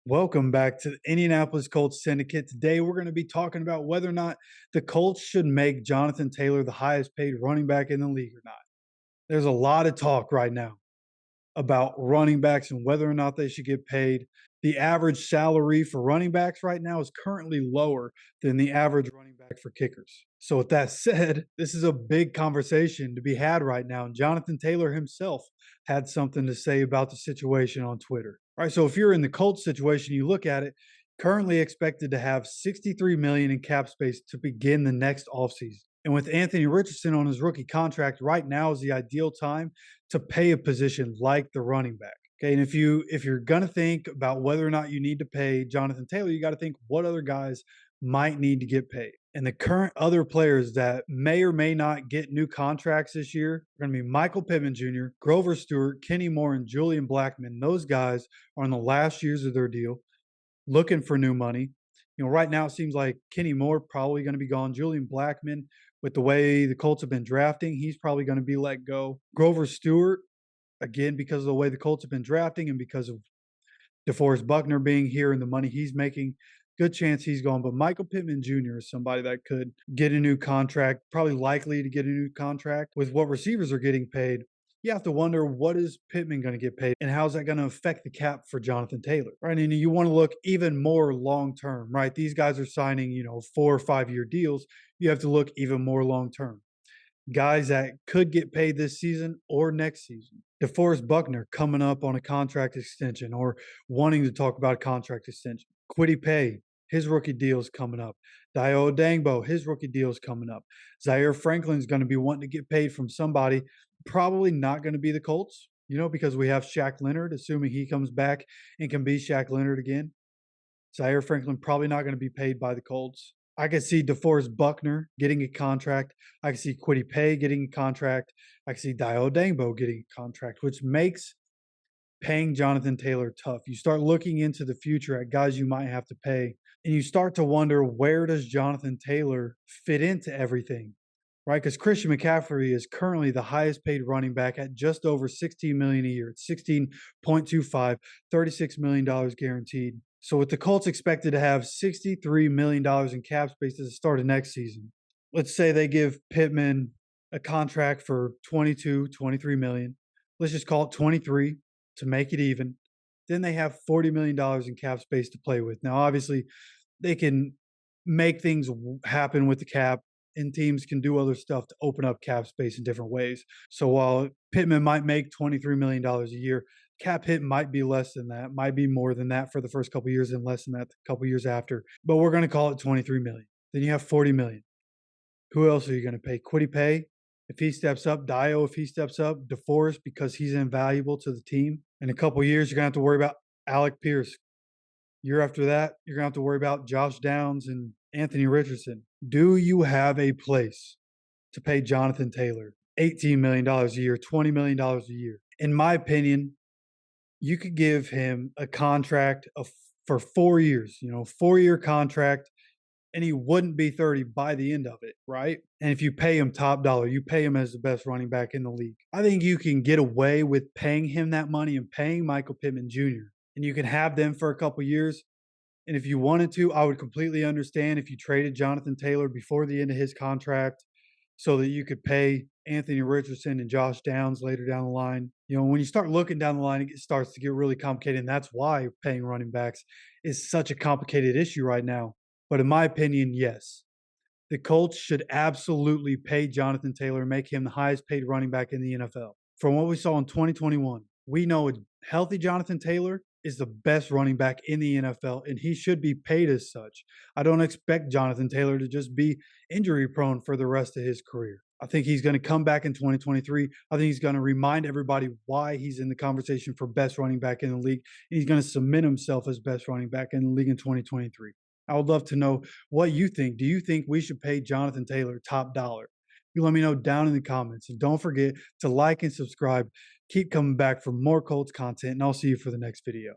Welcome back to the Indianapolis Colts Syndicate. Today, we're going to be talking about whether or not the Colts should make Jonathan Taylor the highest paid running back in the league or not. There's a lot of talk right now about running backs and whether or not they should get paid. The average salary for running backs right now is currently lower than the average running back for kickers. So, with that said, this is a big conversation to be had right now. And Jonathan Taylor himself had something to say about the situation on Twitter. All right, so if you're in the Colts situation, you look at it, currently expected to have 63 million in cap space to begin the next offseason. And with Anthony Richardson on his rookie contract, right now is the ideal time to pay a position like the running back. Okay, and if you're gonna think about whether or not you need to pay Jonathan Taylor, you got to think what other guys might need to get paid. And the current other players that may or may not get new contracts this year are going to be Michael Pittman Jr., Grover Stewart, Kenny Moore, and Julian Blackmon. Those guys are in the last years of their deal, looking for new money. Right now it seems like Kenny Moore probably going to be gone. Julian Blackmon, with the way the Colts have been drafting, he's probably going to be let go. Grover Stewart, again, because of the way the Colts have been drafting and because of DeForest Buckner being here and the money he's making, good chance he's gone. But Michael Pittman Jr. is somebody that could get a new contract, probably likely to get a new contract. With what receivers are getting paid, you have to wonder, what is Pittman going to get paid and how's that going to affect the cap for Jonathan Taylor, right? And you want to look even more long term, right? These guys are signing, 4 or 5 year deals. You have to look even more long term. Guys that could get paid this season or next season. DeForest Buckner coming up on a contract extension or wanting to talk about a contract extension. Kwity Paye, his rookie deal is coming up. Dio Dangbo, his rookie deal is coming up. Zaire Franklin's going to be wanting to get paid from somebody, probably not going to be the Colts, because we have Shaq Leonard, assuming he comes back and can be Shaq Leonard again. Zaire Franklin probably not going to be paid by the Colts. I could see DeForest Buckner getting a contract. I could see Kwity Paye getting a contract. I could see Dio Dangbo getting a contract, which makes paying Jonathan Taylor tough. You start looking into the future at guys you might have to pay, and you start to wonder, where does Jonathan Taylor fit into everything, right? Because Christian McCaffrey is currently the highest paid running back at just over $16 million a year. It's 16.25, $36 million guaranteed. So with the Colts expected to have $63 million in cap space at the start of next season, let's say they give Pittman a contract for 22, 23 million. Let's just call it 23 to make it even. Then they have $40 million in cap space to play with. Now, obviously, they can make things happen with the cap, and teams can do other stuff to open up cap space in different ways. So while Pittman might make $23 million a year, cap hit might be less than that, might be more than that for the first couple of years and less than that a couple of years after. But we're going to call it 23 million. Then you have 40 million. Who else are you going to pay? Kwity Paye, if he steps up, Dio, if he steps up, DeForest, because he's invaluable to the team. In a couple of years, you're going to have to worry about Alec Pierce. Year after that, you're going to have to worry about Josh Downs and Anthony Richardson. Do you have a place to pay Jonathan Taylor $18 million a year, $20 million a year? In my opinion, you could give him a contract for 4 years, 4-year contract, and he wouldn't be 30 by the end of it, right? And if you pay him top dollar, you pay him as the best running back in the league. I think you can get away with paying him that money and paying Michael Pittman Jr., and you can have them for a couple years. And if you wanted to, I would completely understand if you traded Jonathan Taylor before the end of his contract so that you could pay Anthony Richardson and Josh Downs later down the line. When you start looking down the line, it starts to get really complicated, and that's why paying running backs is such a complicated issue right now. But in my opinion, yes, the Colts should absolutely pay Jonathan Taylor and make him the highest paid running back in the NFL. From what we saw in 2021, we know a healthy Jonathan Taylor is the best running back in the NFL, and he should be paid as such. I don't expect Jonathan Taylor to just be injury prone for the rest of his career. I think he's going to come back in 2023. I think he's going to remind everybody why he's in the conversation for best running back in the league, and he's going to cement himself as best running back in the league in 2023. I would love to know what you think. Do you think we should pay Jonathan Taylor top dollar? You let me know down in the comments. And don't forget to like and subscribe. Keep coming back for more Colts content, and I'll see you for the next video.